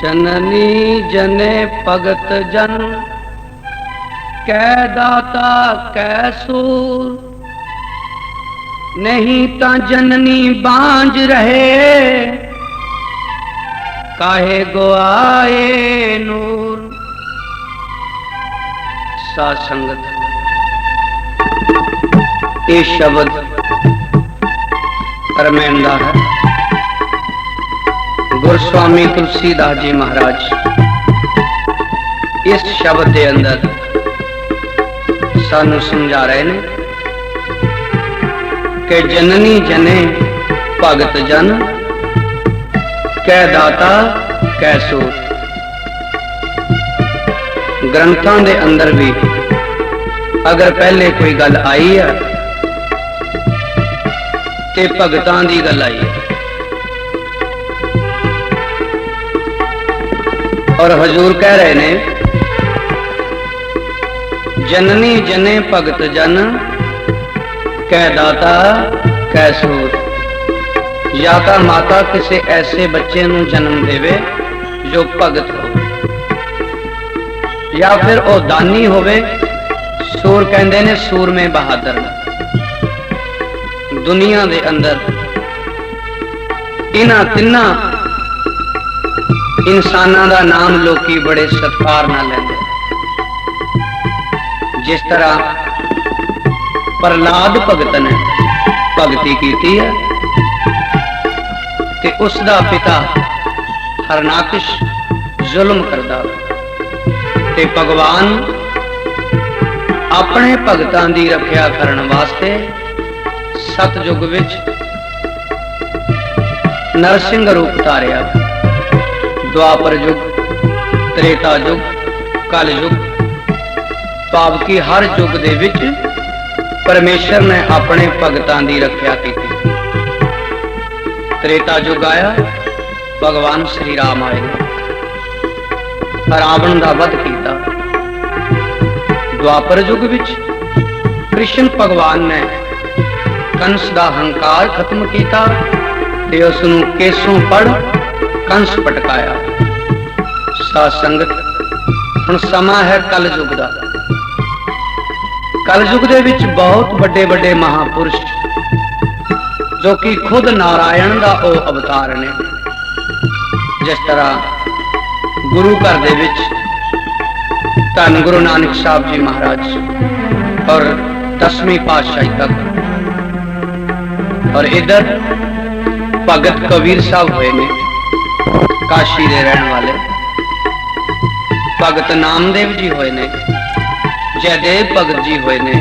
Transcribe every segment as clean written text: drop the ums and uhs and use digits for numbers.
जननी जने भगत जन कै दाता कै सूर, नहीं ता जननी बांझ रहे काहे गोआए नूर। साध संगत ये शब्द परमेंदा है। गुरुस्वामी तुलसीदास जी महाराज इस शब्द के अंदर सानू समझा रहे ने कि जननी जने भगत जन कै दाता कै सूर। ग्रंथां दे अंदर भी अगर पहले कोई गल आई है ते भगतां दी गल आई है, और हजूर कह रहे ने जननी जने भगत जन कै दाता कै सूर। या तो माता किसी ऐसे बच्चे नूं जन्म देवे जो भगत हो, या फिर वो दानी होवे। सूर कहंदे ने सूर में बहादुर। दुनिया दे अंदर इन्हां तिन्ना इंसानां दा नाम लोकी बड़े सत्कार नाल लैंदे। जिस तरह प्रहलाद भगत ने भगती कीती है ते उसदा पिता हरनाकश जुल्म करदा ते भगवान अपने भगतां दी रखिया करन वास्ते सतयुग विच नरसिंह रूप धारिया। द्वापर युग, त्रेता युग, कल युग, भाव की हर युग दे विच परमेश्वर ने अपने भगतां दी रखिया की। त्रेता युग आया, भगवान श्री राम आए, रावण दा वध कीता। द्वापर युग विच कृष्ण भगवान ने कंस दा हंकार खत्म कीता ते उस नूं केसों पड़ कंस पटकाया। साध संगत हुण समा है कल युग दा। कल युग दे विच बहुत बड़े बड़े महापुरुष जो कि खुद नारायण दा ओ अवतार ने। जिस तरह गुरु घर दे विच धन गुरु नानक साहब जी महाराज और 10वीं पातशाही तक, और इधर भगत कबीर साहब हुए ने काशी दे रहने वाले। भगत नामदेव जी होए ने, जयदेव भगत जी होए ने,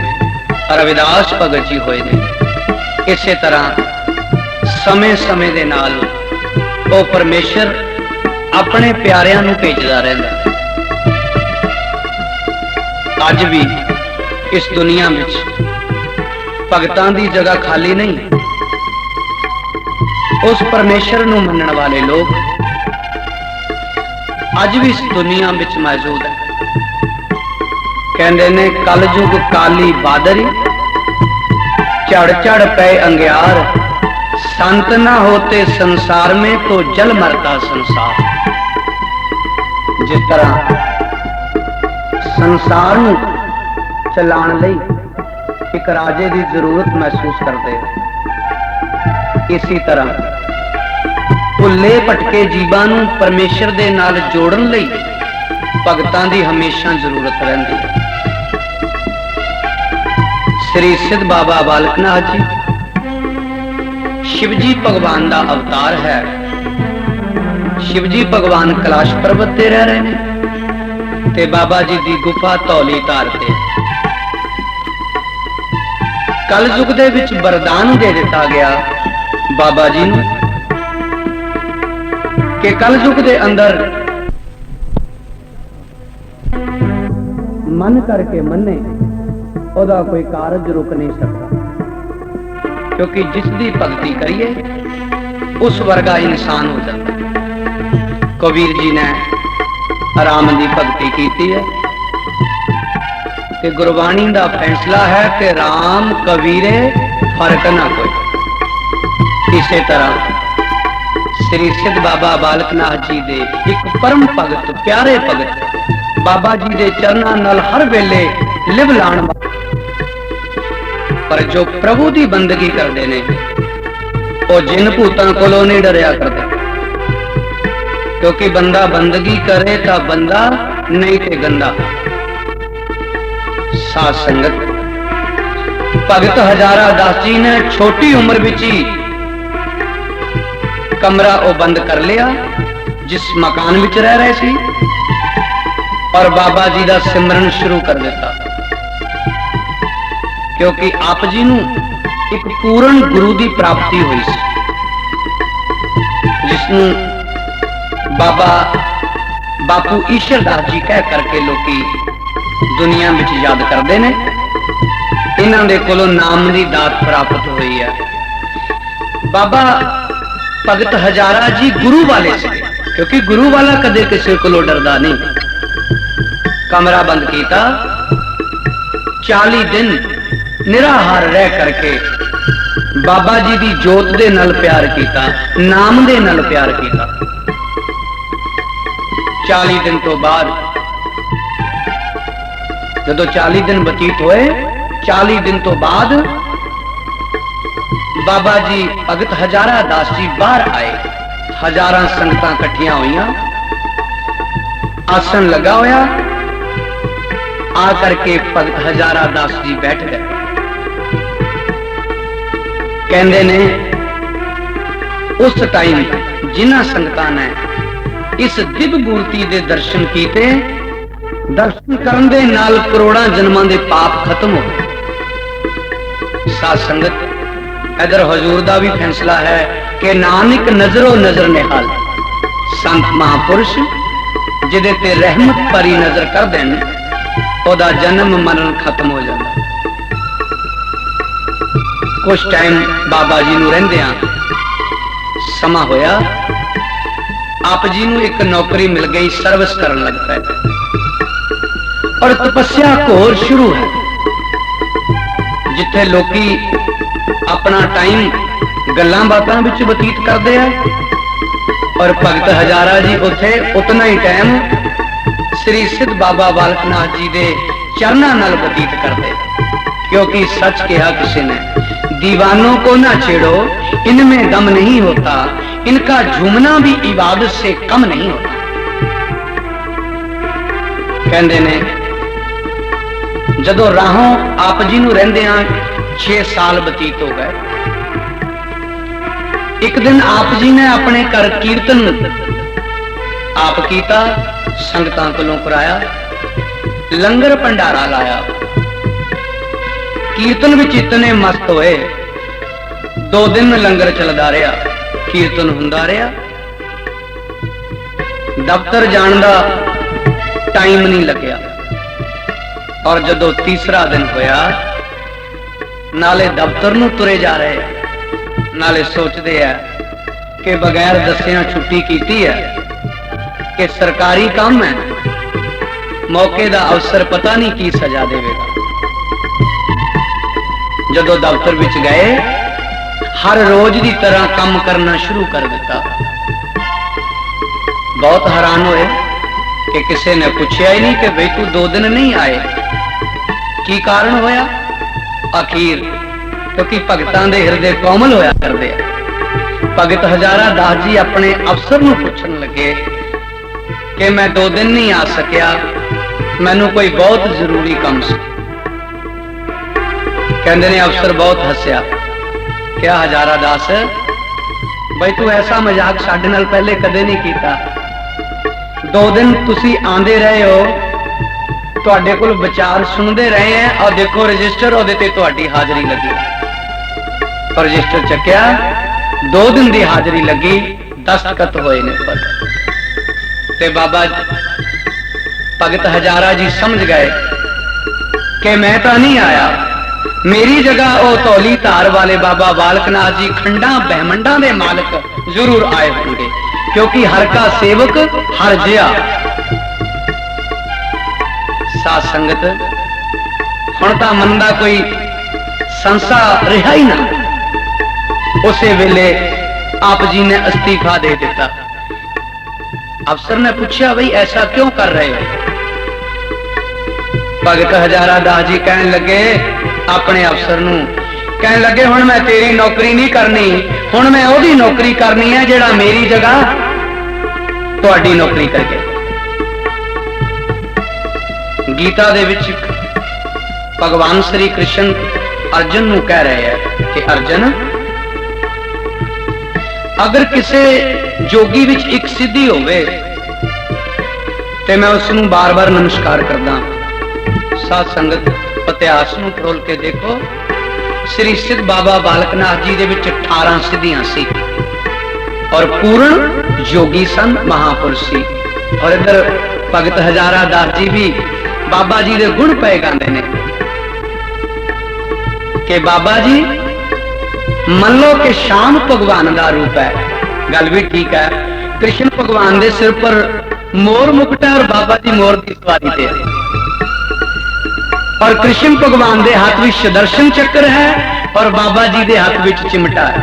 रविदास भगत जी होए ने। इसे तरह समय समय दे नाल ओ परमेश्वर अपने प्यारियां नूं भेजदा रहिंदा। अज भी इस दुनिया विच भगतां दी जगह खाली नहीं। उस परमेश्वर नूं मनण वाले लोग अज भी इस दुनिया विच मौजूद है। कहंदे ने कल युग काली बादरी, चढ़ चढ़ पे अंगियार, संत ना होते संसार में तो जल मरता संसार। जिस तरह संसार नूं चलाण लई एक राजे की जरूरत महसूस करते, इसी तरह भुले भटके जीवां नूं परमेश्वर दे नाल जोड़न लई भगतां दी हमेशा जरूरत रहिंदी है। श्री सिद्ध बाबा बालक नाथ जी शिवजी भगवान दा अवतार है। शिवजी भगवान कैलाश पर्वत ते रह रहे ने ते बाबा जी दी गुफा धौली धार ते। कल युग दे विच वरदान दे दिता गया बाबा जी नूं कि कल युग दे अंदर मन करके मन्ने ओदा कोई कारज रुक नहीं सकता, क्योंकि जिसदी भक्ति करिए उस वर्गा इंसान हो जाता। कबीर जी ने राम की भक्ति की है कि गुरबाणी का फैसला है कि राम कबीरे फर्क ना कोई। इसी तरह श्री सिद्ध बाबा बालक नाथ जी दे एक परम भगत प्यारे भगत बाबा जी दे चरनां नाल हर वेले लिव लाण, पर जो प्रभु दी बंदगी करते ने वो जिन भूतां कोलों नहीं डरिया करते, क्योंकि बंदा बंदगी करे तो बंदा नहीं ते गंदा। साध संगत भगत हजारा दास जी ने छोटी उम्र विच ही कमरा वो बंद कर लिया जिस मकान विच रह रहे सी, और बाबा जी का सिमरन शुरू कर दिता, क्योंकि आप जी नूं एक पूर्ण गुरु की प्राप्ति हुई सी, जिसनूं बाबा बापू ईश्वर दास जी कह करके लोकी दुनिया में याद करते हैं। इन्हां दे कोलों नाम की दात प्राप्त हुई है। बाबा भगत हजारा जी गुरु वाले से, क्योंकि गुरु वाला कदे किसी को डरदा नहीं। कमरा बंद किया, 40 दिन निराहार रह करके बाबा जी की जोत दे नाल प्यार किया, नाम दे नाल प्यार किया। 40 दिन तो बाद जदों 40 दिन बतीत होए, 40 दिन तो बाद बाबा जी भगत हजारा दास जी बाहर आए। हजारां संगतां इकट्ठियां होईयां, आसन लगा होया, आकर के भगत हजारा दास जी बैठ गए। कहंदे ने उस टाइम जिन्हां संगतां ने इस दिव्य मूर्ति दे दर्शन कीते, दर्शन करन दे नाल करोड़ां जन्मां दे पाप खत्म हो गए। साध संगत इधर हजूर दा भी फैसला है कि नानक नजरो नजर निहाल, संत महापुरुष जिदे ते रहमत भरी नजर कर देन, ओदा जन्म मरण खत्म हो जाता। कुछ टाइम बाबा जी नूं रहिंदियां समा होया, आप जी नूं एक नौकरी मिल गई, सर्विस करन लग पए और तपस्या घोर शुरू है, जिथे लोकी अपना टाइम गल्लां बातां विच बतीत करते हैं, और भगत हजारा जी उथे उतना ही टाइम श्री सिद्ध बाबा बालक नाथ जी दे चरनां नाल बतीत करते। क्योंकि सच कहा किसी ने, दीवानों को ना छेड़ो, इनमें दम नहीं होता, इनका झूमना भी इबादत से कम नहीं होता। कहंदे ने जदों राहों आप जी नूं रहिंदियां 6 साल बतीत हो गए, एक दिन आप जी ने अपने घर कीर्तन आप कीता, संगतां कोलों कराया, लंगर भंडारा लाया। कीर्तन विच इतने मस्त होए, 2 दिन लंगर चलदा रहा, कीर्तन हुंदा रहा, दफ्तर जाण दा टाइम नहीं लग्या। और जदों तीसरा दिन होया, नाले दफ्तर नूं तुरे जा रहे, नाले सोचते हैं कि बगैर दस्सियां छुट्टी कीती है कि सरकारी काम है, मौके दा अवसर पता नहीं की सजा देवेगा। जदों दफ्तर विच गए, हर रोज की तरह काम करना शुरू कर दिता। बहुत हैरान होए कि किसी ने पूछा ही नहीं कि भाई तू 2 दिन नहीं आए, की कारण होया? आखिर क्योंकि भगतां दे हृदय कोमल होया करदे। भगत हजारा दास जी अपने अफसर नूं पुछण लगे कि मैं 2 दिन नहीं आ सकिया, मैनू कोई बहुत जरूरी काम सी। कहंदे ने अफसर बहुत हस्या, क्या हजारा दास भाई तू ऐसा मजाक साडे नाल पहले कदे नहीं कीता। 2 दिन तुसी आंदे रहे हो, तुहाडे कोल विचार सुनते रहे हैं, और देखो रजिस्टर ओहदे ते तुहाडी हाजरी लगी। और रजिस्टर चक्या, 2 दिन की हाजरी लगी, दस्तखत होए ने पर। ते बाबा भगत हजारा जी समझ गए कि मैं तो नहीं आया, मेरी जगह वो धौली धार वाले बाबा बालक नाथ जी खंडा बहमंडा दे मालिक जरूर आए होंगे, क्योंकि हर का सेवक हर जिया। साध संगत हुण तां मन दा कोई संसा रहा ही ना। उसे वेले आप जी ने इस्तीफा दे दिता। अफसर ने पूछा भाई ऐसा क्यों कर रहे हो? भगत हजारा दास जी कहने लगे अपने अफसर नूं, कहने लगे हुण मैं तेरी नौकरी नहीं करनी, हुण मैं ओदी नौकरी करनी है जेड़ा मेरी जगह तुहाडी नौकरी करके। गीता दे विच भगवान श्री कृष्ण अर्जुन नूं कह रहे हैं कि अर्जुन, अगर किसी जोगी विच एक सिद्धि होवे ते मैं उसनूं बार बार नमस्कार करदा। साध संगत इतिहास नूं फरोल के देखो, श्री सिद्ध बाबा बालक नाथ जी दे विच 18 सिद्धियां सी और पूर्ण जोगी सन, महापुरुष सी। और इधर भगत हजारा दास जी भी बाबा जी दे गुण पे गांदे ने कि बाबा जी मन लो कि शाम भगवान का रूप है। गल भी ठीक है, कृष्ण भगवान के सिर पर मोर मुकुट है और बाबा जी मोर की सवारी दे रहे, और कृष्ण भगवान के हाथ में सुदर्शन चक्र है और बाबा जी के हाथ में चिमटा है।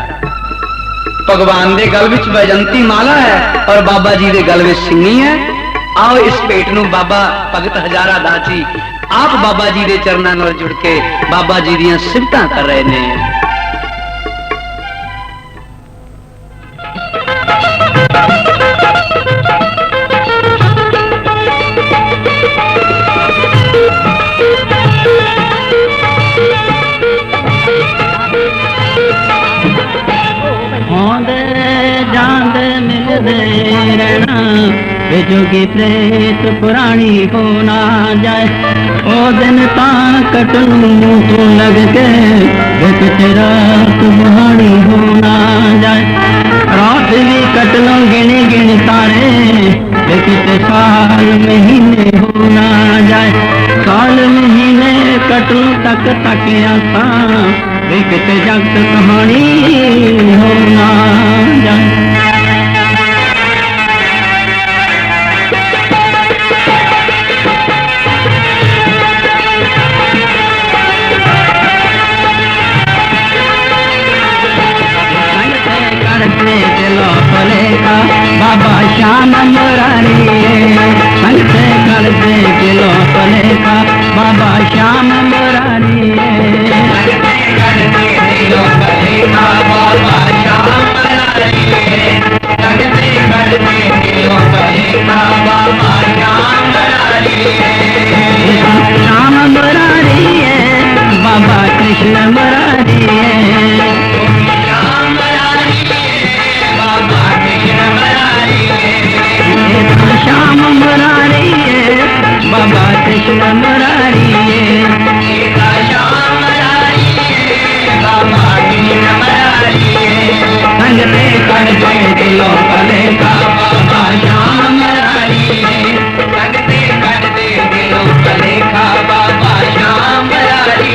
भगवान के गल में वैजंती माला है और बाबा जी के गल में सिंगी है। आओ इस भेंट नूं बाबा भगत हजारा दास जी आप बाबा जी के चरणों नाल जुड़ के बाबा जी दी सिफतां कर रहे हैं। जोगी प्रेत पुरानी हो ना जाए, ओ दिन ता कटनू तो लग के बिकट रात बुहानी हो ना जाए। रात भी कट लो गिने गिन तारे, बिकट साल महीने हो ना जाए। साल महीने कट लो तक तकिया सा, बिकट जगत कहानी हो ना जाए। बाबा श्याम मुरारी संग से कर दे किलो पलेखा, बाबा श्याम मुरारी श्याम मुरारी बाबा कृष्ण मुरारी श्याम मुरारी बाबा कृष्ण मुरारी संग ते कर दे दिलो पलेखा, बाबा श्याम मुरारी संग ते कर दे दिलो पलेखा, बाबा श्याम मुरारी।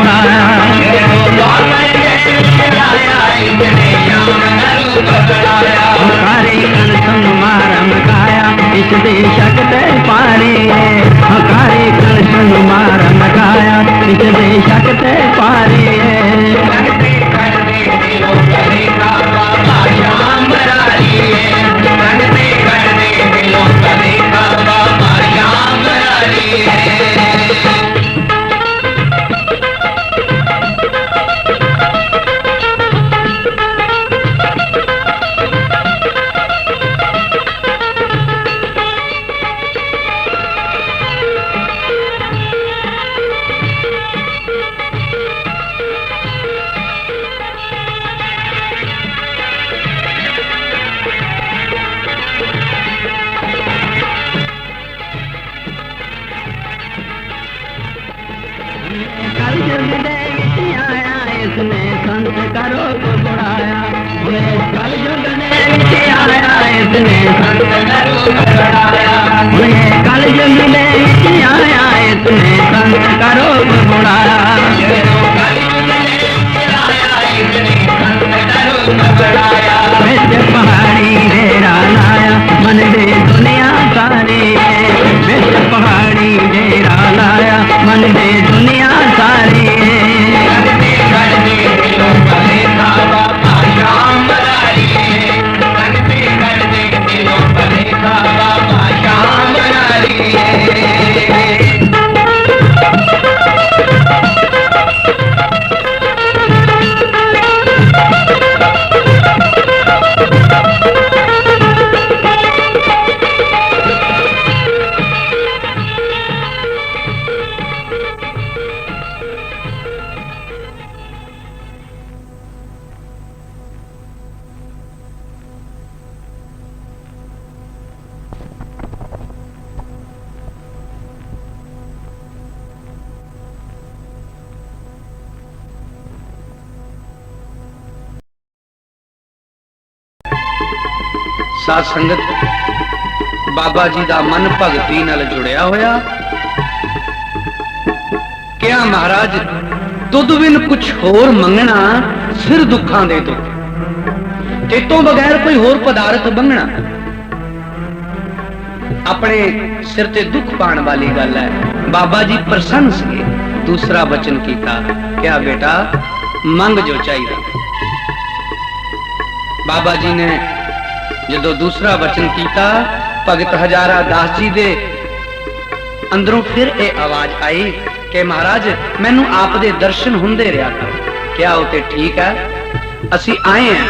बुलाया हकारी कण संग मारम गाया इस देशक ते पारे हकारी कण संग मारम गाया इस देशक ते पारे इसने संत करो को बुलाया कल युग ने आया इसने संत करो को बुलाया कल युग ने आया इसने संत करो को बुलाया बिच पहाड़ी डेरा लाया मन दे दुनिया सारी बिच पहाड़ी डेरा लाया मन दे दुनिया सारी साध संगत बाबा जी का मन भगती नाल जुड़िया होया क्या महाराज दुध बिन कुछ होर मंगना सिर दुखां दे दो ते तो बगैर कोई होर पदार्थ मंगना अपने सिर ते दुख पाने वाली गल है। बाबा जी प्रसन्न से दूसरा वचन किया क्या बेटा मंग जो चाहिए। बाबा जी ने जो दूसरा वचन किया भगत हजारा दास जी दे अंदरों फिर ये आवाज आई कि महाराज मैनू आप दे दर्शन हुंदे रहा कर क्या होते ठीक है असी आए हैं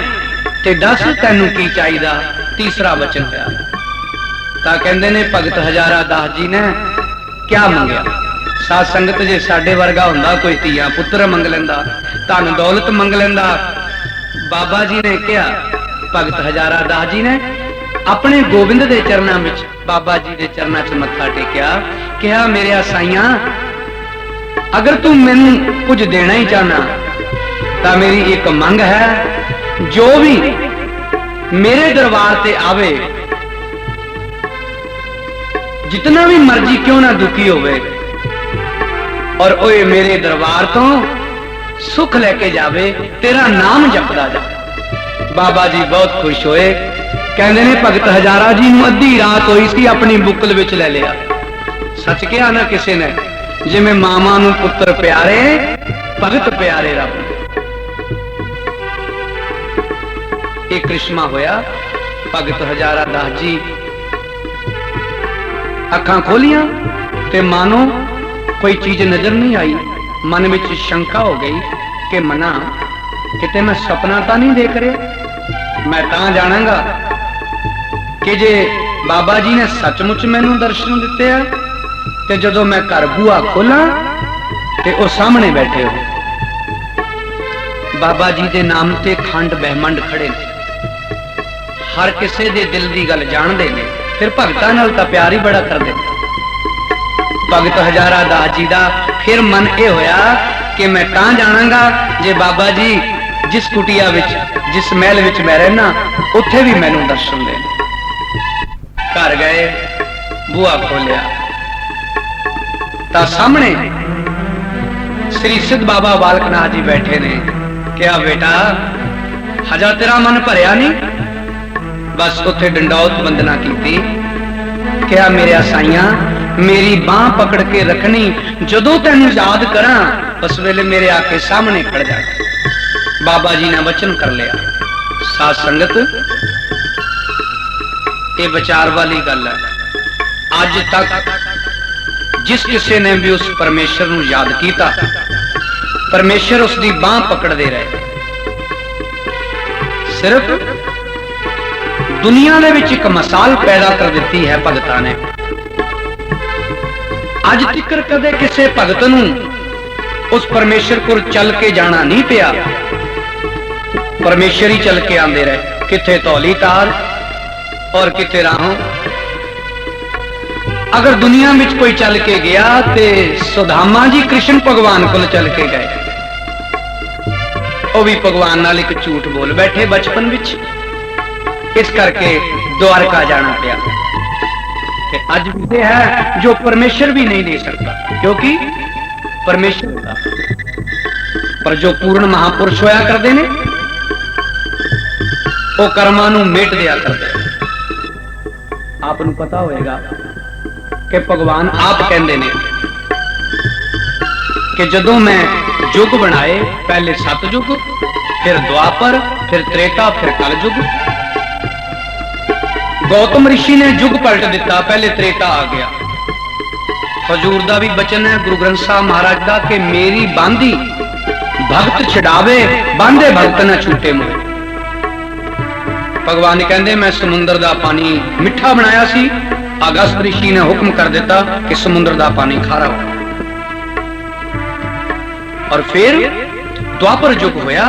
ते दस तैनू की चाहिदा। तीसरा वचन होया तां कहंदे ने भगत हजारा दास जी ने क्या मंगया। साध संगत जे साडे वर्गा हुंदा कोई धीआं पुत्र मंग लैंदा धन दौलत मंग लैंदा। बाबा जी ने क्या भगत हजारा दास जी ने अपने गोबिंद दे चरनां विच बाबा जी दे चरनां च मत्था टेकिया कहा मेरे साईयां अगर तू मैनू कुछ देना ही चाहना तो मेरी एक मंग है जो भी मेरे दरबार से आवे जितना भी मर्जी क्यों ना दुखी होवे और ओए मेरे दरबार तो सुख लेके जावे तेरा नाम जपदा जाए। बाबा जी बहुत खुश होए कहते ने भगत हजारा जी नूं अद्धी रात होई सी अपनी बुकल विच ले लिया। सच कहा ना किसी ने जिवें मामा नूं पुत्र प्यारे भगत प्यारे रब एक करिश्मा होया। भगत हजारा दास जी अखां खोलियां ते मानो कोई चीज नजर नहीं आई। मन में शंका हो गई कि मना किते मैं सपना तो नहीं देख रहा। मैं तां जानांगा कि जे बाबा जी ने सचमुच मैनू दर्शन दिते हैं ते जदों मैं घर बूहा खोला ते वो सामने बैठे हो बाबा जी दे नाम ते खंड बहमंड खड़े ने। हर किसे दे दिल दी गल जानदे ने फिर भगतां नाल तां प्यार ही बड़ा करदे। भगत हजारा दास जी दा फिर मन ये होया कि मैं तां जानांगा जे बाबा जी जिस कुटिया विच जिस महल विच मैं रहना उत्थे भी मैनू दर्शन देन। घर गए बूहा खोलिया तां सामने श्री सिद्ध बाबा बालकनाथ जी बैठे ने। क्या बेटा हजा तेरा मन भरिया नहीं? बस उत्थे डंडौत वंदना की। क्या मेरे साइया मेरी बांह पकड़ के रखनी, जदों तैनू याद करा उस वेले मेरे आके सामने खड़ जा। बाबा जी ने वचन कर लिया। साध संगत ये विचार वाली गल है। अज तक जिस किसी ने भी उस परमेश्वर नू याद किया, परमेश्वर उसकी बांह पकड़ते रहे। सिर्फ दुनिया दे विच एक मिसाल पैदा कर दी है भगतां ने। अज तक कदे किसी भगत नू उस परमेश्वर को चल के जाना नहीं पिया। परमेश्वर ही चल के आंदे रहे, किथे धौली तार और किथे राहों। अगर दुनिया में कोई चल के गया तो सुदामा जी कृष्ण भगवान को चल के गए। वो भी भगवान नाल एक झूठ बोल बैठे बचपन विच, इस करके द्वारका जाना पिया। अज भी है जो परमेश्वर भी नहीं दे सकता, क्योंकि परमेश्वर का। पर जो पूर्ण महापुरुष होया करते ने वो कर्मां नूं मेट दिया करते। आपनूं पता होएगा कि भगवान आप कहते ने कि जदों मैं युग बनाए, पहले सतयुग, फिर द्वापर, फिर त्रेता, फिर कलयुग। गौतम ऋषि ने युग पलट दिता, पहले त्रेता आ गया। हजूर दा भी बचन है गुरु ग्रंथ साहब महाराज दा कि मेरी बांधी भगत छड़ावे, बांधे भगत न छूटे मोए। भगवान कहते मैं समुद्र दा पानी मिठा बनाया सी, अगस्त ऋषि ने हुक्म कर दिता कि समुद्र दा पानी खारा हो। और फिर द्वापर युग होया।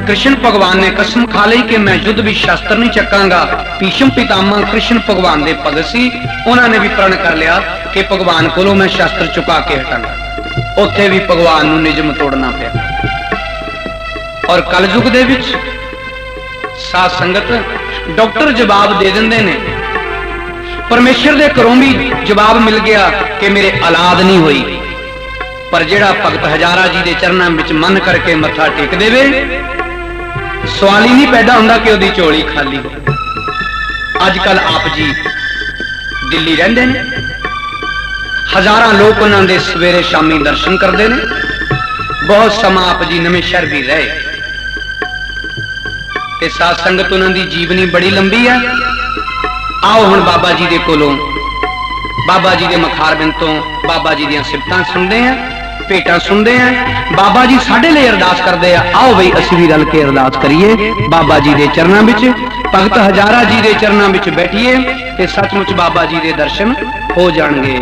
कृष्ण भगवान ने कसम खा ली कि मैं युद्ध भी शस्त्र नहीं चकांगा। भीष्म पितामह कृष्ण भगवान दे भगत सी, उन्होंने भी प्रण कर लिया कि भगवान कोलों मैं शस्त्र चुका के हटांगा। उत्थे भी भगवान नूं निजम तोड़ना पिया। और कलयुग दे विच साध संगत डॉक्टर जवाब दे देंदे ने, परमेश्वर दे घरों भी जवाब मिल गया कि मेरे औलाद नहीं हुई। पर जेड़ा भगत हजारा जी के चरणों में मन करके मत्था टेक देवे, सवाल ही नहीं पैदा होंदा कि उहदी झोली खाली हो। अजकल आप जी दिल्ली रहिंदे ने, हजारां लोग उन्हां दे सवेरे शामी दर्शन करते हैं। बहुत समा आप जी नवें शहर भी रहे। ते साध संगत उन्हां दी जीवनी बड़ी लंबी है। आओ हुण बाबा जी दे कोलों, बाबा जी दे मखारबिंद तो बाबा जी दियां सिफतां सुनते हैं, भेटां सुनते हैं। बाबा जी साडे लिए अरदास करते हैं। आओ बई असीं भी रल के अरदास करिए बाबा जी दे चरणों में। भगत हजारा जी दे चरणों में बैठिए ते सचमुच बाबा जी दे दर्शन हो जाणगे।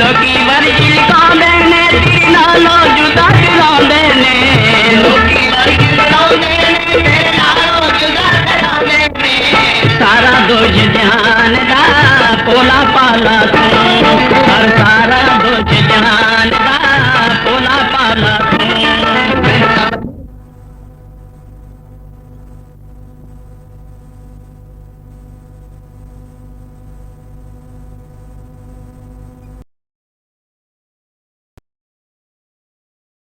ਲੋਕੀ ਵਰਜੀ ਕਾਂਦੇ ਨੇ ਤੇਰੇ ਨਾਲੋਂ ਜੁਦਾ ਚਲਾਉਂਦੇ ਨੇ ਲੋਕੀ ਵਰਜੀ ਕਾਂਦੇ ਨੇ ਤੇਰੇ ਨਾਲੋਂ